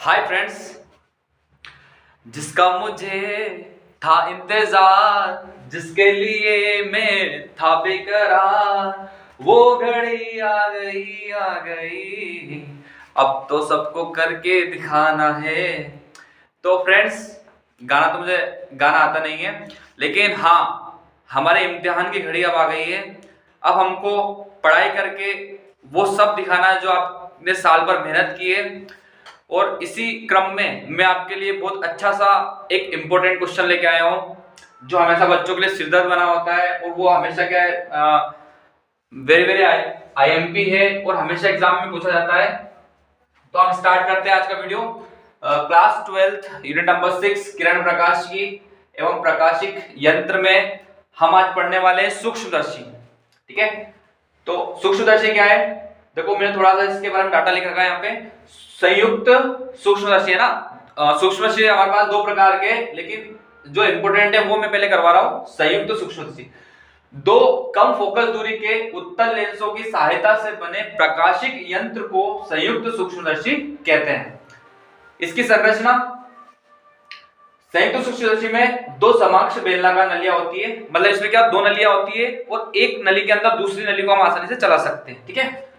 Hi friends, जिसका मुझे था इंतजार, जिसके लिए मैं था बेकरार, वो घड़ी आ गई, अब तो सबको करके दिखाना है। तो फ्रेंड्स, गाना तो मुझे गाना आता नहीं है, लेकिन हाँ, हमारे इम्तिहान की घड़ी अब आ गई है। अब हमको पढ़ाई करके वो सब दिखाना है जो आपने साल भर मेहनत की है। और इसी क्रम में मैं आपके लिए बहुत अच्छा सा एक इम्पोर्टेंट क्वेश्चन लेके आया हूँ, जो हमेशा बच्चों के लिए सिरदर्द बना होता है। और वो हमेशा क्या है, वेरी वेरी आईएमपी है और हमेशा एग्जाम में पूछा जाता है। तो हम स्टार्ट करते हैं आज का video. Class 12th unit number 6 किरण प्रकाश की एवं प्रकाशिक यंत्र में हम आज पढ़ने वाले हैं सूक्ष्मदर्शी। ठीक है, तो सूक्ष्मदर्शी क्या है? देखो, मैंने थोड़ा सा इसके बारे में डाटा लिख रखा है यहाँ पे। संयुक्त सूक्ष्मदर्शी है ना। सूक्ष्मदर्शी हमारे पास दो प्रकार के, लेकिन जो इंपोर्टेंट है वो मैं पहले करवा रहा हूँ। संयुक्त सूक्ष्मदर्शी दो कम फोकस दूरी के उत्तल लेंसों की सहायता से बने प्रकाशिक यंत्र को संयुक्त सूक्ष्मदर्शी कहते हैं। इसकी संरचना, संयुक्त सूक्ष्मदर्शी में दो समकक्ष बेलनाकार नलियां होती है। मतलब इसमें क्या, दो नलियां होती है और एक नली के अंदर दूसरी नली को हम आसानी से चला सकते हैं। ठीक है,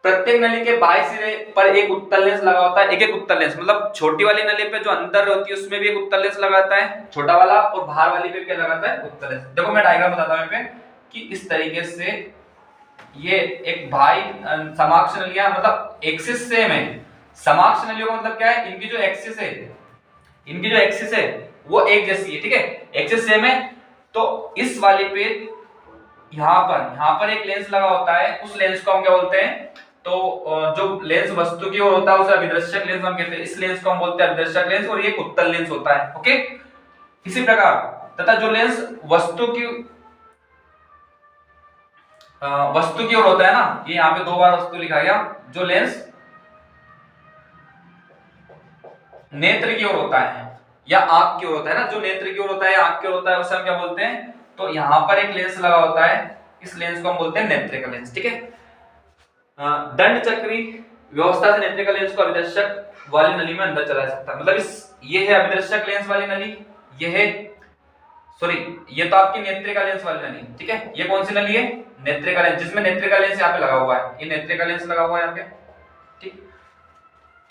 प्रत्येक नली के बाएं सिरे पर एक उत्तल लेंस लगा होता है। एक एक उत्तल लेंस, मतलब छोटी वाली नली पे जो अंदर होती है उसमें भी एक उत्तल लेंस लगाता है छोटा वाला, और बाहर वाली पे क्या लगाता है? उत्तल लेंस। देखो मैं डायग्राम बताता हूं पे कि इस तरीके से ये एक भाई समाक्ष नलियां, मतलब एक्सिस सेम है। समाक्ष नलियों का मतलब क्या है? इनकी जो एक्सिस है, इनकी जो एक्सिस है वो एक जैसी है। ठीक है, एक्सिस सेम है। तो इस वाली पे यहां पर एक लेंस लगा होता है। उस लेंस को हम क्या बोलते हैं? तो जो लेंस वस्तु की ओर होता है उसे अभिदर्शक लेंस हम कहते हैं। इस लेंस को हम बोलते हैं अभिदर्शक लेंस, और ये एक उत्तल लेंस होता है। ओके, इसी प्रकार तथा जो लेंस वस्तु की ओर होता है ना, ये यहाँ पे दो बार वस्तु लिखा गया। जो लेंस नेत्र की ओर होता है या आंख की ओर होता है ना, जो नेत्र की ओर होता है या आंख की ओर होता है उसे हम क्या बोलते हैं? तो यहाँ पर एक लेंस लगा होता है, इस लेंस को हम बोलते हैं नेत्रिका लेंस। ठीक है, दंड चक्री व्यवस्था से नेत्रिका लेंस को अभिदर्शक वाली नली में अंदर चला सकता है। मतलब ये है अभिदर्शक लेंस वाली नली, ये है, सॉरी, ये तो आपकी नेत्रिका लेंस वाली नली। ठीक है, ये कौन सी नली है? नेत्रिका लेंस, जिसमें नेत्रिका लेंस यहाँ पे लगा हुआ है। ये नेत्रिका लेंस लगा हुआ है यहाँ पे। ठीक,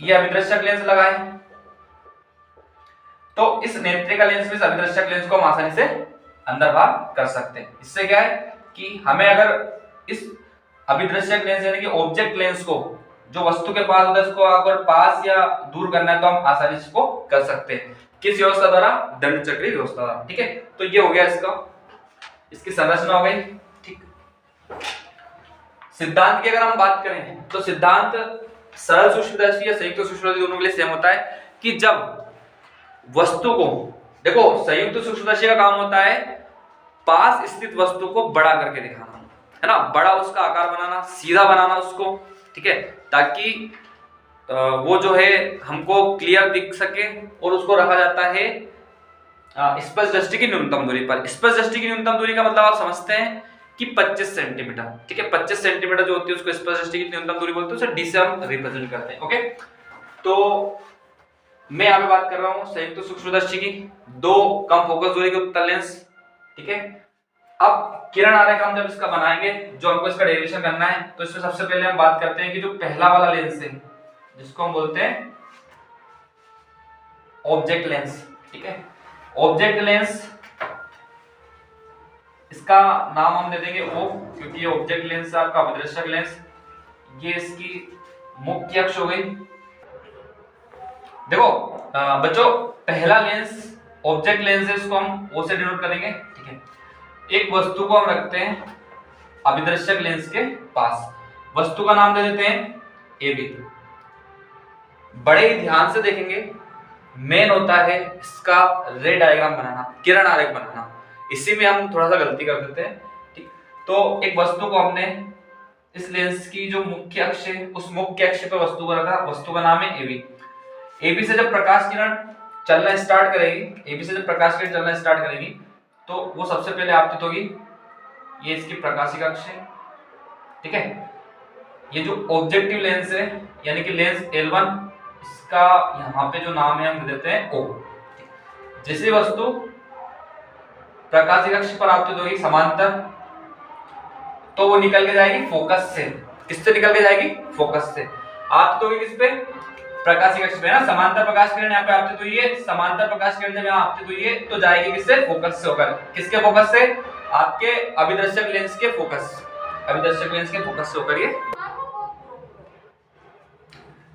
ये अभिदर्शक लेंस लगा है। तो इस नेत्रिका लेंस में अभिदर्शक लेंस को हम आसानी से अंदर बाहर कर सकते हैं। इससे क्या है कि हमें अगर इस अभिदर्शक लेंस यानी कि ऑब्जेक्ट लेंस को जो वस्तु के पास होता है उसको अगर पास या दूर करना है तो हम आसानी से इसको कर सकते हैं। किस व्यवस्था द्वारा? दंड चक्री व्यवस्था द्वारा। ठीक है, तो ये हो गया इसकी संरचना हो गई। ठीक, सिद्धांत की अगर हम बात करें तो सिद्धांत सरल सूक्ष्मदर्शी या संयुक्त सूक्ष्मदर्शी दोनों के लिए सेम होता है कि जब वस्तु को, देखो संयुक्त सूक्ष्मदर्शी का काम होता है पास स्थित वस्तु को बड़ा करके दिखाना, है ना, बड़ा उसका आकार बनाना, सीधा बनाना उसको। ठीक है, ताकि वो जो है हमको क्लियर दिख सके, और उसको रखा जाता है स्पष्ट दृष्टि की न्यूनतम दूरी पर। स्पष्ट दृष्टि की न्यूनतम दूरी का मतलब आप समझते हैं कि 25 सेंटीमीटर। ठीक है, 25 सेंटीमीटर जो होती है उसको स्पष्ट दृष्टि की न्यूनतम दूरी बोलते हैं, उसे डी से हम रिप्रेजेंट करते हैं। ओके, तो मैं यहाँ पे बात कर रहा हूँ संयुक्त सूक्ष्मदर्शी की, दो कम फोकस दूरी के उत्तल लेंस। ठीक है, अब किरण आरेख हम जब इसका बनाएंगे, जो हमको इसका डेरिवेशन करना है, तो इसमें सबसे पहले हम बात करते हैं कि जो पहला वाला लेंस है जिसको हम बोलते हैं ऑब्जेक्ट लेंस। ठीक है, ऑब्जेक्ट लेंस, इसका नाम हम दे देंगे O, क्योंकि ये ऑब्जेक्ट लेंस है आपका अभिदर्शक लेंस। ये इसकी मुख्य अक्ष हो गई। देखो बच्चों, पहला लेंस ऑब्जेक्ट लेंस है, इसको हम O से डिनोट करेंगे। ठीक है, एक वस्तु को हम रखते हैं अभिदर्शक लेंस के पास, वस्तु का नाम दे देते हैं AB। बड़े ही ध्यान से देखेंगे, मेन होता है इसका रे डायग्राम बनाना, किरण आरेख बनाना। इसी में हम थोड़ा सा गलती कर देते हैं। ठीक, तो एक वस्तु को हमने इस लेंस की जो मुख्य अक्ष है उस मुख्य अक्ष पर वस्तु को रखा, वस्तु का नाम है AB। AB से जब प्रकाश किरण चलना स्टार्ट करेगी, AB से जब प्रकाश किरण चलना स्टार्ट करेगी तो वो सबसे पहले आपतित होगी। ये इसकी प्रकाशिक अक्ष है। ठीक है, ये जो ऑब्जेक्टिव लेंस है यानी कि लेंस L1 इसका यहाँ पे जो नाम है हम दे देते हैं O। जैसे वस्तु प्रकाशिक अक्ष पर आपतित होगी समांतर, तो वो निकल के जाएगी फोकस से। किससे निकल के जाएगी? फोकस से। आपतित होगी किस पे? प्रकाशिक अक्ष पे ना। समांतर प्रकाश किरण यहाँ पे आपतित हुई है, समांतर प्रकाश किरण जब यहाँ आपतित हुई है तो जाएगी किससे? फोकस से होकर। किसके फोकस से? आपके अभिदर्शक लेंस के फोकस, अभिदर्शक लेंस के फोकस से होकर ये।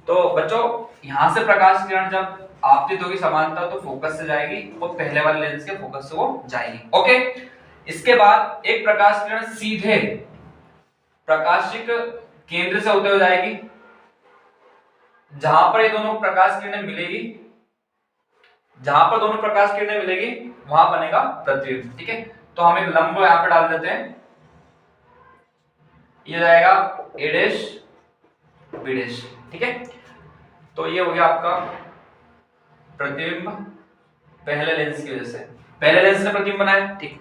तो बच्चों यहां से प्रकाश किरण जब आपतित होगी समांतर तो फोकस से जाएगी, वो पहले वाले लेंस के फोकस से वो जाएगी। ओके, इसके बाद एक प्रकाश किरण सीधे प्रकाशिक केंद्र से होते हुए जाएगी। जहां पर ये दोनों प्रकाश किरणें मिलेगी, जहां पर दोनों प्रकाश किरणें मिलेगी वहां बनेगा प्रतिबिंब। ठीक है, तो हम एक लंब यहां पे डाल देते हैं, ये जाएगा A डैश B डैश। ठीक है, तो ये हो गया आपका प्रतिबिंब पहले लेंस की वजह से, पहले लेंस ने प्रतिबिंब बनाया। ठीक,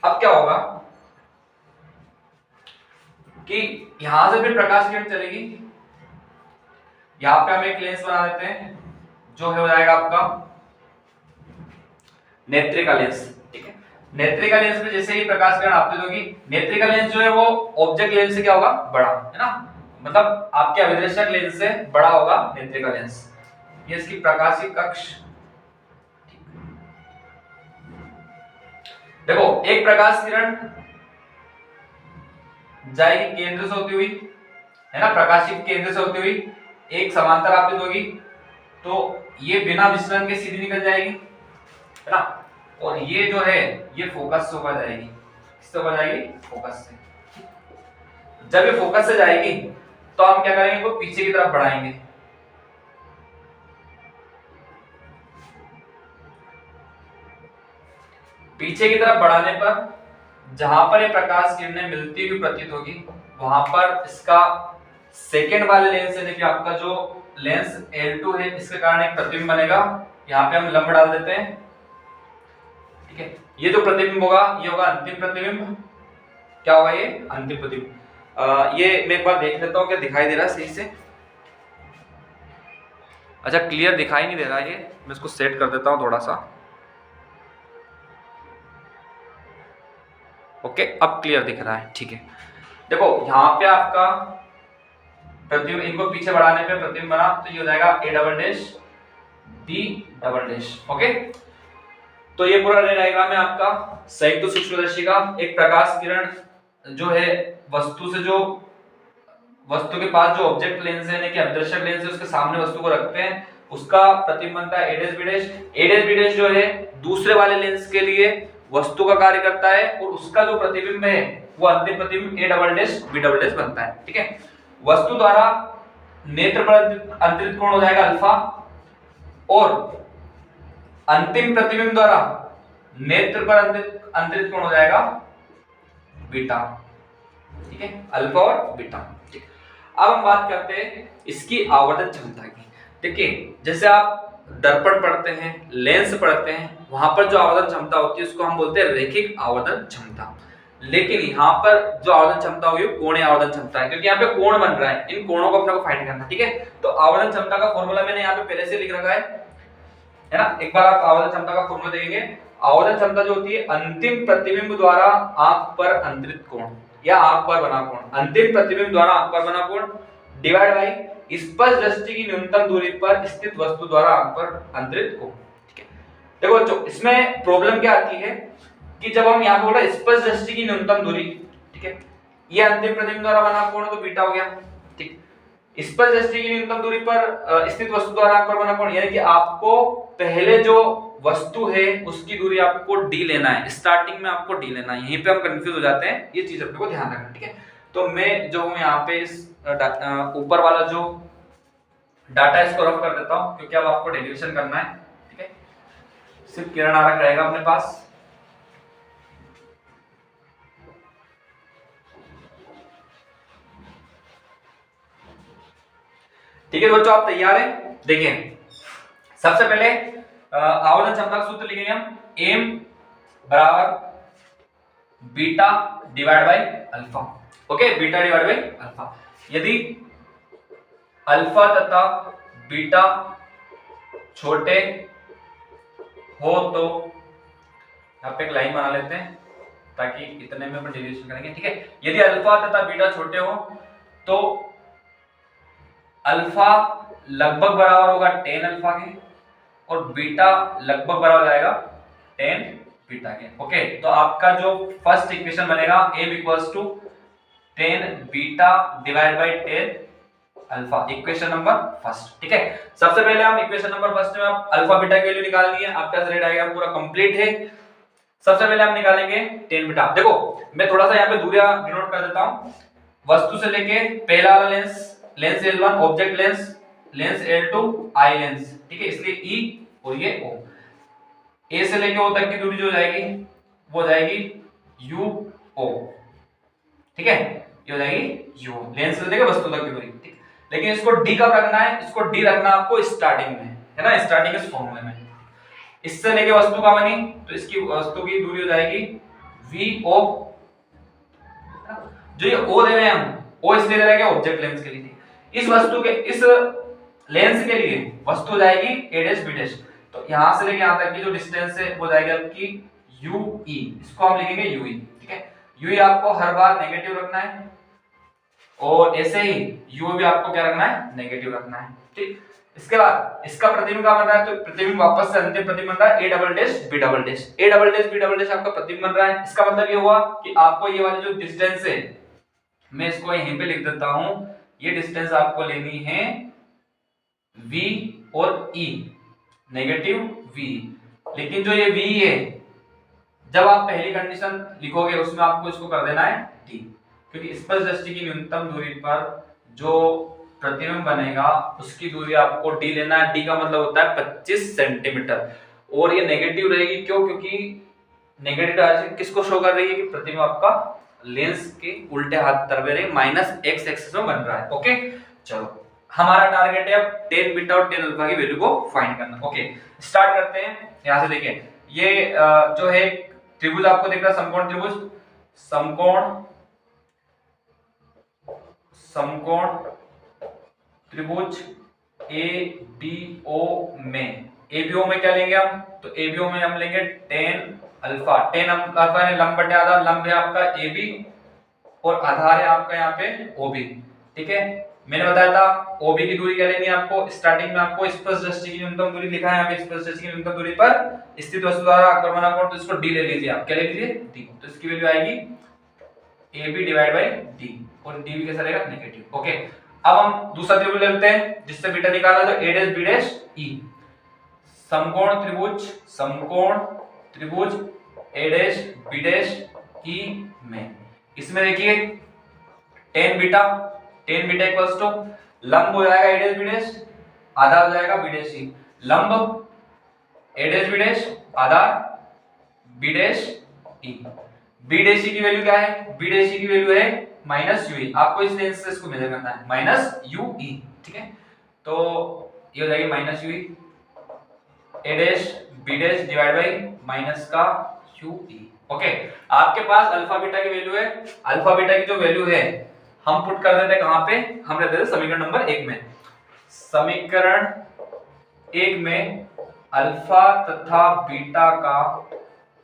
अब क्या होगा कि यहां से भी प्रकाश किरण चलेगी, यहां पे हम एक लेंस बना देते हैं जो हो जाएगा आपका नेत्रिका लेंस। ठीक है, नेत्रिका लेंस में जैसे ही प्रकाश किरण आपतित होगी, नेत्रिका लेंस जो है वो ऑब्जेक्ट लेंस से क्या होगा? बड़ा, है ना, मतलब आपके अभिदर्शक लेंस से बड़ा होगा नेत्रिका लेंस। ये इसकी प्रकाशिक अक्ष। देखो एक प्रकाश किरण जाएगी केंद्र से होती हुई, है ना, प्रकाशिक केंद्र से होती हुई, एक समांतर आपतित होगी, तो ये बिना विचलन के सीधी निकल जाएगी, है ना, और ये जो है ये फोकस से होकर जाएगी। किससे होकर जाएगी? फोकस से। जब ये फोकस से जाएगी तो हम क्या करेंगे? इसको पीछे की तरफ बढ़ाएंगे। पीछे की तरफ बढ़ाने पर जहां पर ये प्रकाश किरणें मिलती हुई प्रतीत होगी वहां पर इसका सेकेंड वाले लेंस यानी कि आपका जो लेंस L2 है इसके कारण एक प्रतिबिंब बनेगा। यहाँ पे हम लंब डाल देते हैं। ठीक है, ये जो प्रतिबिंब होगा ये होगा अंतिम प्रतिबिंब। क्या होगा? ये अंतिम प्रतिबिंब। ये मैं एक बार देख लेता हूँ क्या दिखाई दे रहा है सही से। अच्छा, क्लियर दिखाई नहीं दे रहा है ये, मैं इसको सेट कर देता हूँ थोड़ा सा। ओके, अब क्लियर दिख रहा है। ठीक है, देखो यहाँ पे आपका प्रतिबिंब, इनको पीछे बढ़ाने पे प्रतिबिंब बना, तो ये हो जाएगा A double dash B double dash. Okay, तो ये पूरा रे डायग्राम है आपका संयुक्त सूक्ष्मदर्शी का। एक प्रकाश किरण जो है वस्तु से, जो वस्तु के पास जो ऑब्जेक्ट लेंस है यानी कि अभिदर्शक लेंस है उसके सामने वस्तु को रखते हैं, उसका प्रतिबिंब बनता है A dash B dash. A dash B dash जो है दूसरे वाले लेंस के लिए वस्तु का कार्य करता है और उसका जो प्रतिबिंब है वो अंतिम प्रतिबिंब A double dash B double dash बनता है। ठीक है, वस्तु द्वारा नेत्र पर अंतरित कोण हो जाएगा अल्फा और अंतिम प्रतिबिंब द्वारा नेत्र पर अंतरित कोण हो जाएगा बीटा। ठीक है, अल्फा और बीटा। ठीक, अब हम बात करते हैं इसकी आवर्धन क्षमता की। देखिए जैसे आप दर्पण पढ़ते हैं, लेंस पढ़ते हैं, वहां पर जो आवर्धन क्षमता होती है उसको हम बोलते हैं रैखिक आवर्धन क्षमता। लेकिन यहाँ पर जो आवर्धन क्षमता हुई कोणीय आवर्धन क्षमता है, क्योंकि यहाँ पे कोण बन रहा है, इन कोणों को अपने को फाइंड करना है। ठीक है, तो आवर्धन क्षमता का फॉर्मूला मैंने यहाँ पे पहले से लिख रखा है ना। एक बार आप आवर्धन क्षमता का फॉर्मूला देखेंगे, आवर्धन क्षमता जो होती है अंतिम प्रतिबिंब द्वारा आंख पर अंतरित कोण या आंख पर बना कोण, अंतिम प्रतिबिंब द्वारा आंख पर बना कोण डिवाइड बाई स्पष्ट दृष्टि की न्यूनतम दूरी पर स्थित वस्तु द्वारा आंख पर अंतरित कोण। ठीक है, देखो बच्चों इसमें प्रॉब्लम क्या आती है कि जब हम यहाँ पे बोल रहे हैं स्पष्ट दृष्टि की न्यूनतम दूरी, ठीक है, ये अंतिम प्रतिबिंब द्वारा बना कोण तो बीटा हो गया। ठीक, स्पष्ट दृष्टि की न्यूनतम दूरी पर स्थित वस्तु द्वारा आंख पर बना कोण, यानी कि आपको पहले जो वस्तु है उसकी दूरी आपको डी लेना है, स्टार्टिंग में आपको डी लेना है। यहीं पे हम कंफ्यूज हो जाते हैं, ये चीज अपने को ध्यान रखना। ठीक है, तो मैं जो हूँ यहाँ पे इस ऊपर वाला जो डाटा है इसको रफ कर देता हूँ, क्योंकि अब आपको डेरिवेशन करना है। ठीक है, सिर्फ किरण आरेख रहेगा अपने पास। ठीक है बच्चों, आप तैयार हैं? देखिए सबसे पहले आवर्धन क्षमता का सूत्र लिखेंगे हम, एम बराबर beta divide by alpha. Okay, beta divide by alpha. यदि अल्फा तथा बीटा छोटे हो तो, यहाँ पे एक लाइन बना लेते हैं ताकि इतने में अपन डेरिवेशन करेंगे, ठीक है। यदि अल्फा तथा बीटा छोटे हो तो अल्फा लगभग बराबर होगा tan अल्फा के और बीटा लगभग बराबर हो जाएगा tan बीटा के। ओके, तो आपका जो फर्स्ट इक्वेशन बनेगा m equals to tan beta divide by tan alpha, equation number first, ठीक है। सबसे पहले हम इक्वेशन नंबर फर्स्ट में आप अल्फा बीटा की वैल्यू निकालनी है। आपका रेड डायग्राम पूरा कंप्लीट है। सबसे पहले हम निकालेंगे tan बीटा। देखो मैं थोड़ा सा यहाँ पे दूरियां डिनोट कर देता हूँ। वस्तु से लेके पहला वाला lens L1 object lens L2 eye lens, ठीक है, इसलिए E और ये O। A से लेके O तक की दूरी जो हो जाएगी वो जाएगी UO, ठीक है, ये हो जाएगी UO, लेंस से लेके वस्तु तक की दूरी, ठीक। लेकिन इसको D कब रखना है? इसको D रखना आपको स्टार्टिंग में, है ना, स्टार्टिंग इस फॉर्मूले में। इससे लेके वस्तु का बनी तो इसकी वस्तु की दूरी हो जाएगी VO। जो ये O दे रहे हैं हम, O इसलिए दे रहे हैं ऑब्जेक्ट लेंस के लिए, इस वस्तु के इस लेंस के लिए वस्तु जाएगी A डैश B डैश। तो यहां से लेके यहां तक की जो डिस्टेंस है वो जाएगी आपकी UE, इसको हम लिखेंगे UE, ठीक है। UE आपको हर बार नेगेटिव रखना है और ऐसे ही UO भी आपको क्या रखना है? नेगेटिव रखना है, ठीक। इसके बाद इसका प्रतिबिंब क्या बन रहा है? तो प्रतिबिंब वापस से अंतिम प्रतिबिंब बन रहा है A double dash B double dash. A double dash B double dash आपका प्रतिबिंब बन रहा है। इसका मतलब ये हुआ कि आपको ये वाली जो डिस्टेंस है, मैं इसको यहीं पे लिख देता हूं, ये डिस्टेंस आपको लेनी है V और E, नेगेटिव V। लेकिन जो ये V है, जब आप पहली कंडीशन लिखोगे उसमें आपको इसको कर देना है D, क्योंकि स्पर्श दृष्टि की न्यूनतम दूरी पर जो प्रतिबिंब बनेगा उसकी दूरी आपको D लेना है। D का मतलब होता है 25 सेंटीमीटर और ये नेगेटिव रहेगी। क्यों? क्योंकि नेगेटिव डायरेक्शन किसको शो कर रही है कि प्रतिबिंब आपका लेंस के उल्टे हाथ तरफ माइनस x एक्सिस में बन रहा है। ओके, चलो हमारा टारगेट है अब tan बीटा और tan अल्फा की वैल्यू को फाइंड करना। ओके, स्टार्ट करते हैं। यहां से देखिए, ये जो है त्रिभुज आपको दिख रहा है, समकोण त्रिभुज, समकोण त्रिभुज ABO में क्या लेंगे हम? तो ABO में हम लेंगे tan अल्फा। tan अल्फा यानी लंब बटे आधार, लंब है आपका AB और आधार है आपका यहाँ पे OB, ठीक है। मैंने बताया था OB की दूरी क्या लेनी है आपको? स्टार्टिंग में आपको स्पर्श दृष्टि की न्यूनतम दूरी लिखा है यहाँ पे, स्पर्श दृष्टि की न्यूनतम दूरी पर स्थित वस्तु द्वारा आक्रमण कोण, तो इसको D ले लीजिए आप। क्या ले लीजिए? D। तो इसकी वैल्यू आएगी AB डिवाइड बाय D और D भी कैसा रहेगा? नेगेटिव। ओके, अब हम दूसरा त्रिभुज लेते हैं जिससे बीटा निकाला, तो A dash B dash E, समकोण त्रिभुज A dash B dash E में। इसमें देखिए tan बीटा इक्वल्स टू लंब हो जाएगा A डैश B डैश, आधार हो जाएगा B डैश E। लंब A dash B dash, Aadhaar B dash E। B dash E की वैल्यू क्या है? B डैश E की वैल्यू है माइनस UE। आपको इस लेंस से इसको मेजर करना है, माइनस UE, ठीक है। तो ये हो जाएगी minus UE, A dash B dash divide bye minus का UE। ओके, आपके पास अल्फा बीटा की वैल्यू है। अल्फा बीटा की जो वैल्यू है हम पुट कर देते हैं कहां पे? हम रहते हैं समीकरण नंबर 1 में। समीकरण 1 में अल्फा तथा बीटा का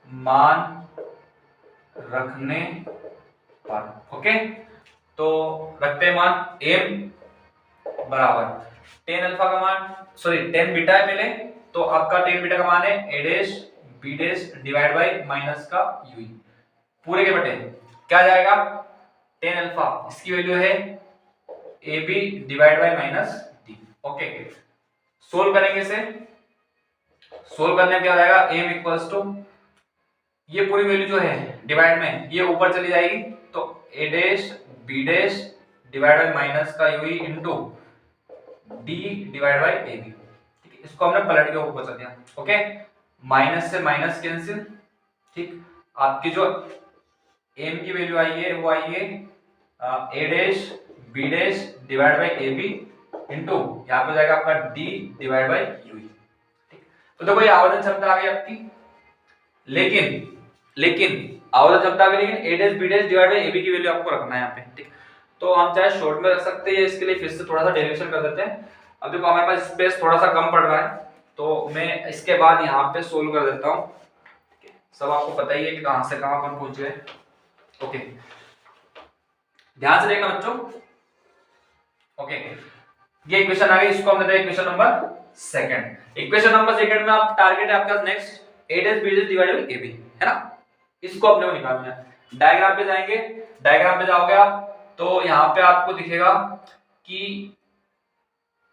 मान रखने पर, ओके, तो रखते हैं मान m बराबर tan अल्फा का मान, सॉरी tan बीटा है पहले, तो आपका tan बीटा का मान है A dash B dash divide bye minus का UE, पूरे के बटे क्या जाएगा? tan अल्फा, इसकी वैल्यू है AB divide by minus D। Okay, solve करेंगे इसे। सोल्व करने पे क्या हो जाएगा? m इक्वल्स टू ये पूरी वैल्यू जो है डिवाइड में ये ऊपर चली जाएगी, तो A dash B dash divide bye minus का UE into D divide by AB, ठीक है। इसको हमने पलट के ऊपर चल दिया। ओके, माइनस से माइनस कैंसिल, ठीक। आपकी जो m की वैल्यू आई है वो आई है A dash B dash divide by AB into यहाँ पे जाएगा आपका D डिवाइड बाय UE, ठीक। तो देखो ये आवर्धन क्षमता आ गई आपकी, लेकिन आवर्धन क्षमता आ गई, लेकिन A dash B dash divide by AB की वैल्यू आपको रखना है यहाँ पे, ठीक। तो हम चाहे शॉर्ट में रख सकते हैं, इसके लिए फिर से थोड़ा सा डेरिवेशन कर देते हैं। अब देखो हमारे पास स्पेस थोड़ा सा कम पड़ रहा है, तो मैं इसके बाद यहाँ पे सोल्व कर देता हूँ। सब आपको पता ही है कि कहां से कहां अपन पहुंच गए। ओके, ध्यान से देखना बच्चों। ओके, ये इक्वेशन आ गई, इसको हमने देखा equation number second. Equation number second में आप टारगेट है आपका next a dash b dash divided by ab, है ना, इसको अपने को निकालना है। डायग्राम पे जाएंगे, डायग्राम पे जाओगे आप तो यहाँ पे आपको दिखेगा कि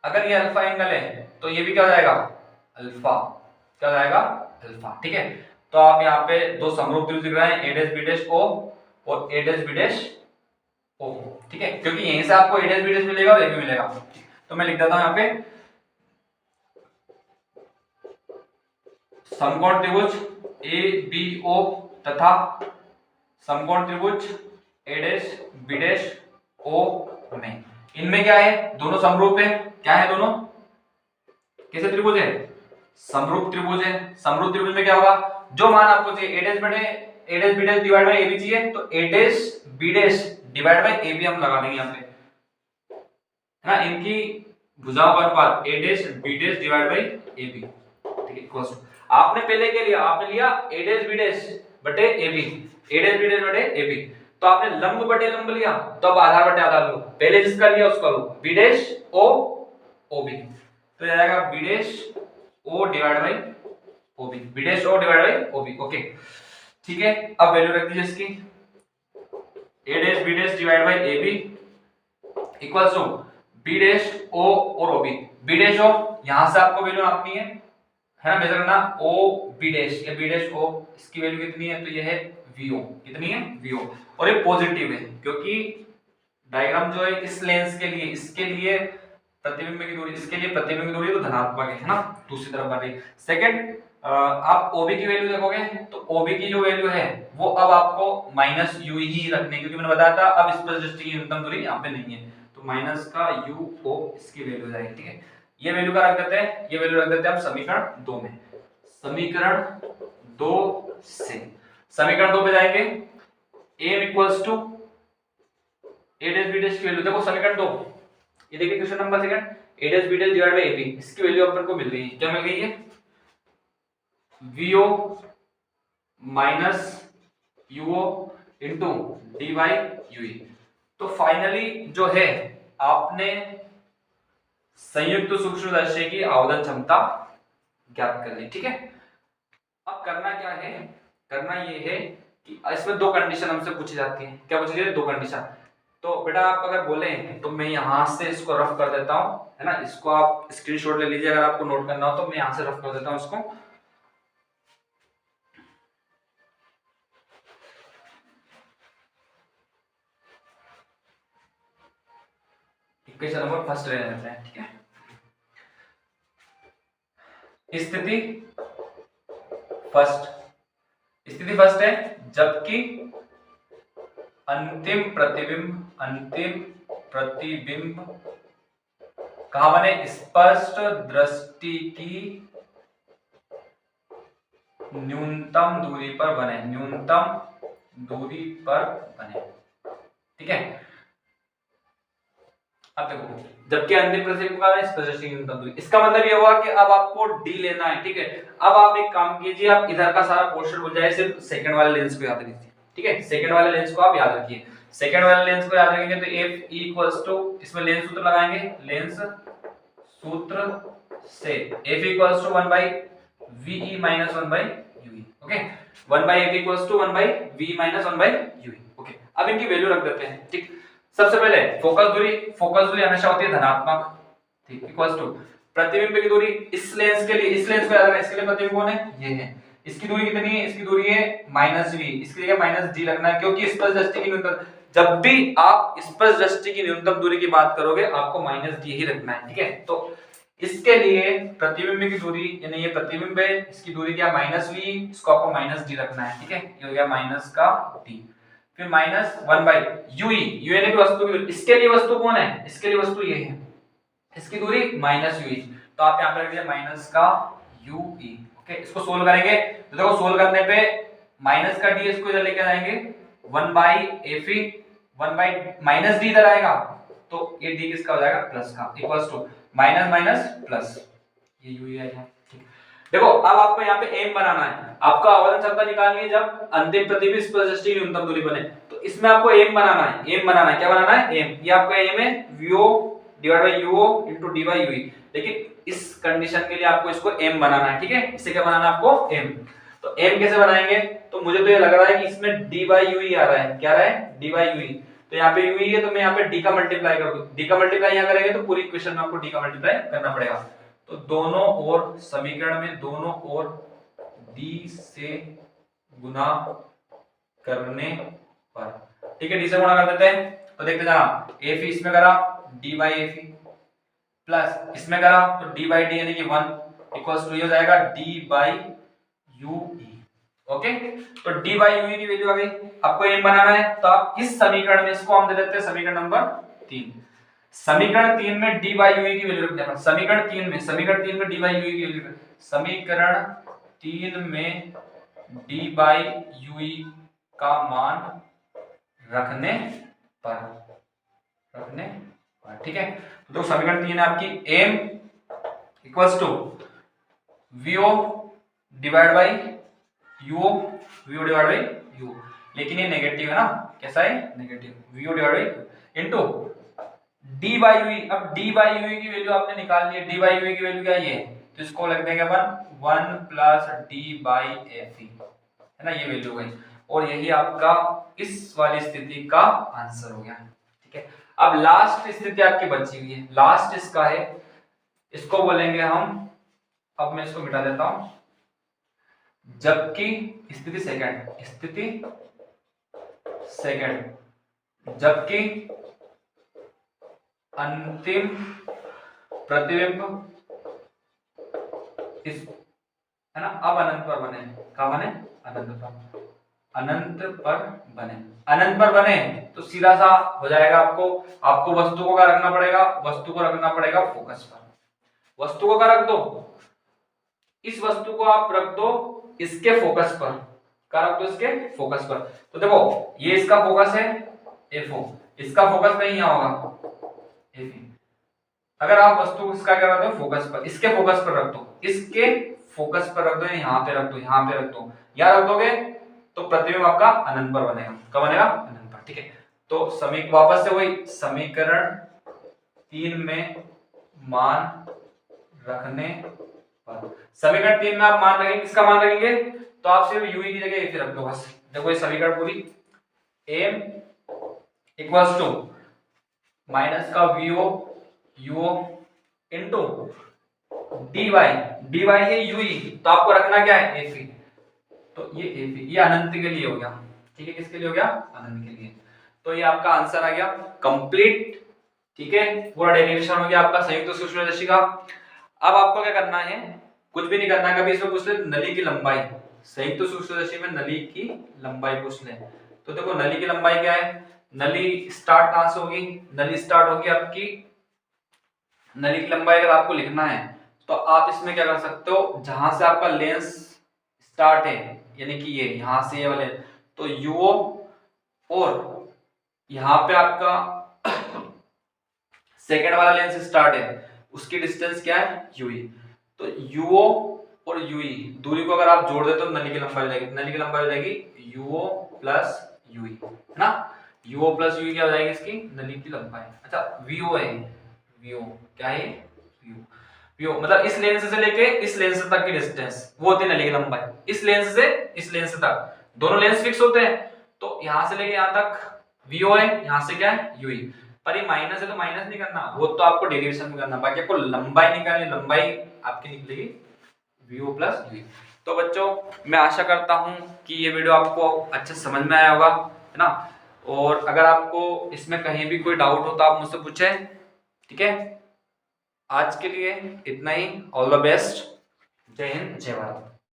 अगर ये अल्फा एंगल है तो ये भी क्या हो जाएगा, अल्फा, क्या हो जाएगा, अल्फा। ठीक है, तो आप यहाँ पे दो समरूप त्रिभुज दिख रहे हैं, a dash b dash o और a dash b dash o। ठीक है, क्योंकि यहीं से आपको a डैश b डैश मिलेगा और a भी मिलेगा, तो मैं लिख देता हूं यहाँ पे समकोण त्रिभुज ABO तथा समकोण त्रिभुज A dash B dash O में, इनमें क्या है, दोनों समरूप है। क्या है दोनों, कैसे त्रिभुज है, समरूप त्रिभुज है। समरूप त्रिभुज में क्या होगा, जो मान आपको चाहिए A dash B dash divide by AB चाहिए, तो A dash B dash divide by AB हम लगा देंगे यहाँ पे, है ना। इनकी भुजाओं का अनुपात A dash B dash divide by AB। ठीक है, इक्वल्स आपने पहले क्या लिया, आपने लिया A डैश B डैश बटे AB, A dash B dash बटे AB, तो आपने लंब बटे लंब लिया, तो अब आधार बटे आधार लो, पहले जिसका लिया उसका लो, B डैश O OB, तो जाएगा B dash O divide by OB, B dash O divide by OB। Okay, ठीक है, अब वैल्यू रख दीजिए इसकी, A dash B dash divide by AB equals to B dash O और OB। B डैश O यहां से आपको वैल्यू नापनी है ना, मेजर करना O B डैश, ये B डैश O, इसकी वैल्यू कितनी है, तो ये है VO, कितनी है VO, और ये पॉजिटिव है क्योंकि डायग्राम जो है इस लेंस के लिए, इसके लिए प्रतिबिंब की दूरी, इसके लिए प्रतिबिंब की दूरी तो धनात्मक है ना, दूसरी तरफ बढ़ रही। सेकंड, आप OB की वैल्यू देखोगे तो OB की जो वैल्यू है वो अब आपको माइनस U ही रखनी है, क्योंकि मैंने बताया था अब स्पर्श दृष्टि की न्यूनतम दूरी यहाँ पे नहीं है, तो माइनस का UO इसकी वैल्यू जाएगी। ठीक है, ये वैल्यू का रख देते हैं, ये वैल्यू रख देते हैं हम समीकरण 2 में। समीकरण 2 से, समीकरण 2 पे जाएंगे, m equals to a dash b dash की वैल्यू देखो, समीकरण 2, ये देखिए question number second, a dash b dash divide by ab, इसकी वैल्यू अपन को मिल गई है, क्या मिल गई है, VO minus UO into d by UE। तो फाइनली जो है आपने संयुक्त सूक्ष्मदर्शी की आवेदन क्षमता ज्ञात कर ली। ठीक है, अब करना क्या है, करना ये है कि इसमें दो कंडीशन हमसे पूछी जाती हैं। क्या पूछी जाती है, दो कंडीशन। तो बेटा आप अगर बोले तो मैं यहां से इसको रफ कर देता हूं, है ना, इसको आप स्क्रीनशॉट ले लीजिए अगर आपको नोट करना हो, तो मैं यहां से रफ कर देता हूं इसको। इक्वेशन नंबर फर्स्ट ले लेते हैं। ठीक है, स्थिति फर्स्ट, स्थिति फर्स्ट है जबकि अंतिम प्रतिबिंब कहां बने, स्पष्ट दृष्टि की न्यूनतम दूरी पर बने, न्यूनतम दूरी पर बने। ठीक है, अब देखो, जबकि अंतिम प्रतिबिंब का स्पष्ट दृष्टि की न्यूनतम दूरी, इसका मतलब ये हुआ कि अब आपको D लेना है। ठीक है, अब आप एक काम कीजिए, आप इधर का सारा पोर्शन भूल जाए, सिर्फ सेकंड वाले लेंस को याद रखिए। ठीक है, सेकंड वाले लेंस को आप याद रखिए, सेकंड वाले लेंस को याद रखेंगे तो F इक्वल्स टू, इसमें लेंस सूत्र लगाएंगे, लेंस सूत्र से F equals to 1 by VE minus 1 by UE। Okay, 1 by F equals to 1 by VE minus 1 by UE। Okay, अब इनकी वैल्यू रख देते हैं। ठीक, सबसे पहले फोकस दूरी हमेशा होती है धनात्मक। ठीक, इक्वल्स टू प्रतिबिंब की दूरी, इस लेंस के लिए, इस लेंस को याद रखना, इसके लिए प्रतिबिंब कौन है, ये है, इसकी दूरी कितनी है, इसकी दूरी है माइनस V, इसकी जगह माइनस D लगना है, क्योंकि स्पर्श दृष्टि की न्यूनतम, जब भी आप स्पर्श दृष्टि की न्यूनतम दूरी की बात करोगे आपको माइनस D ही रखना है। ठीक है, तो इसके लिए प्रतिबिंब की दूरी, यानी ये प्रतिबिंब है, इसकी दूरी क्या, माइनस V, इसको आपको माइनस D रखना है। ठीक है, ये हो गया माइनस का D, फिर माइनस 1 बाय UE, UE ने भी वस्तु की, इसके लिए वस्तु कौन है, इसके लिए वस्तु ये है, इसकी दूरी माइनस UE, तो आप यहां पे रख दिया माइनस का UE। ओके, इसको सोल्व करेंगे तो देखो, सोल्व करने पे माइनस का D इसको इधर लेके जाएंगे, 1 by FE, 1 by minus D इधर आएगा, तो ये डी किसका हो जाएगा, प्लस का, equals to minus minus plus, ये यू ही आएगा। देखो अब आपको यहाँ पे एम बनाना है, आपका आवर्धन क्षमता निकालनी है जब अंतिम प्रतिबिंब स्पर्शदृष्टि की न्यूनतम दूरी बने, तो इसमें आपको एम बनाना है, एम बनाना है, क्या बनाना है, एम। ये आपका एम है VO divide by UO into D by UE, लेकिन इस कंडीशन के लिए आपको इसको एम बनाना है, ठीक है, इसे क्या बनाना है आपको, एम। तो एम कैसे बनाएंगे, तो मुझे तो ये लग रहा है कि इसमें डी बाय यूई आ रहा है, क्या आ रहा है, डी बाय यूई, तो यहाँ पे यूई है तो मैं यहाँ पे डी का मल्टीप्लाई कर दूं, डी का मल्टीप्लाई यहाँ करेंगे तो पूरी इक्वेशन में आपको डी का मल्टीप्लाई करना पड़ेगा, तो दोनों ओर समीकरण में दोनों ओर डी से गुना करने पर, ठीक है, डी से गुणा कर देते हैं, तो देखते जाना, एफ इसमें करा डी बाई एफ प्लस इसमें करा तो डी बाई डी यानी कि 1 इक्वल्स टू हो जाएगा D by you E. Okay, तो डी बाई यू ई की वैल्यू आ गई, आपको एम बनाना है, तो आप इस समीकरण में इसको हम दे देते हैं समीकरण नंबर 3, समीकरण 3 में डी बाई यू ई की वैल्यू रखते हैं, समीकरण 3 में डी बाई यू ई की वैल्यू, समीकरण 3 में डी बाई यू ई का मान रखने पर, ठीक है, तो समीकरण 3 है आपकी M equals to VO divide by UO, VO divide by U, लेकिन ये नेगेटिव है ना, कैसा है, negative, VO divide by into D by U. अब डी बाई यू की वैल्यू आपने निकाल ली है, डी बाई यू की वैल्यू क्या है ये, तो इसको लिख देंगे अपन 1 plus D by F E, है ना, ये वैल्यू हो गई, और यही आपका इस वाली स्थिति का आंसर हो गया, ठीक है। अब लास्ट स्थिति आपकी बची हुई है, लास्ट इसका है, इसको बोलेंगे हम, अब मैं इसको मिटा देता हूं, जबकि स्थिति सेकंड, जबकि अंतिम प्रतिबिंब इस, है ना, अब अनंत पर बने, कहां बने, अनंत पर बने, अनंत पर बने तो सीधा सा हो जाएगा, आपको वस्तु को क्या रखना पड़ेगा, वस्तु को रखना पड़ेगा फोकस पर, वस्तु को क्या रख दो, इस वस्तु को आप रख दो इसके फोकस पर, क्या रख दो, इसके फोकस पर, तो देखो ये इसका फोकस है एफओ, इसका फोकस कहीं यहाँ होगा एफई, अगर आप वस्तु इसका क्या रख दो फोकस पर, इसके फोकस पर रख दो, इसके फोकस पर रख दो, यहाँ पे रख दो, यहाँ पे रख दो, यहाँ रख दोगे तो प्रतिबिंब आपका अनंत पर बनेगा, कब बनेगा, अनंत पर, ठीक है। तो वापस से वही समीकरण 3 में मान रखने पर, समीकरण 3 में आप मान रखेंगे, किसका मान रखेंगे, तो आप सिर्फ यूई की जगह एफ रख दो बस, देखो ये समीकरण पूरी, एम इक्वल्स टू माइनस का VO UO into D Y है यूई, तो आपको रखना क्या है, एफ, तो ये एफ, ये अनंत के लिए हो गया, ठीक है, किसके लिए हो गया, अनंत के लिए, तो ये आपका आंसर आ गया कंप्लीट, ठीक है, पूरा डेरिवेशन हो गया आपका संयुक्त सूक्ष्मदर्शी का। अब आपको क्या करना है, कुछ भी नहीं करना है, कभी इसमें पूछ ले नली की लंबाई, संयुक्त सूक्ष्मदर्शी में नली की लंबाई पूछ ले, तो देखो नली की लंबाई क्या है, नली स्टार्ट कहां से होगी, नली स्टार्ट होगी आपकी, नली की लंबाई अगर आपको लिखना है तो आप इसमें क्या कर सकते हो, जहां से आपका लेंस स्टार्ट है, यानी कि ये यहां से ये वाले, तो यूओ और यहां पे आपका सेकेंड वाला लेंस स्टार्ट है, उसकी डिस्टेंस क्या है, यूई, तो यूओ और यूई दूरी को अगर आप जोड़ दे तो नली की लंबाई हो जाएगी, नली की लंबाई हो जाएगी यूओ प्लस यूई, है ना, यूओ प्लस यूई क्या हो जाएगी इसकी, नली की लंबाई। अच्छा वीओ है, वीओ क्या है, वीओ मतलब इस लेंस से लेके इस लेंस तक की डिस्टेंस, वो होती है नली की लंबाई, इस लेंस से इस लेंस तक, दोनों लेंस फिक्स होते हैं, तो यहां से लेके यहां तक वीओ है, यहां से क्या है, यूई, पर ये माइनस है तो माइनस नहीं करना, वो तो आपको डेरिवेशन में करना, बाकी आपको लंबाई निकालनी, लंबाई आपकी निकलेगी वीओ प्लस यूई। तो बच्चों मैं आशा करता हूं कि ये वीडियो आपको अच्छे समझ में आया होगा, है ना, और अगर आपको इसमें कहीं भी कोई डाउट हो तो आप मुझसे पूछें, ठीक है। आज के लिए इतना ही, ऑल द बेस्ट, जय हिंद जय भारत।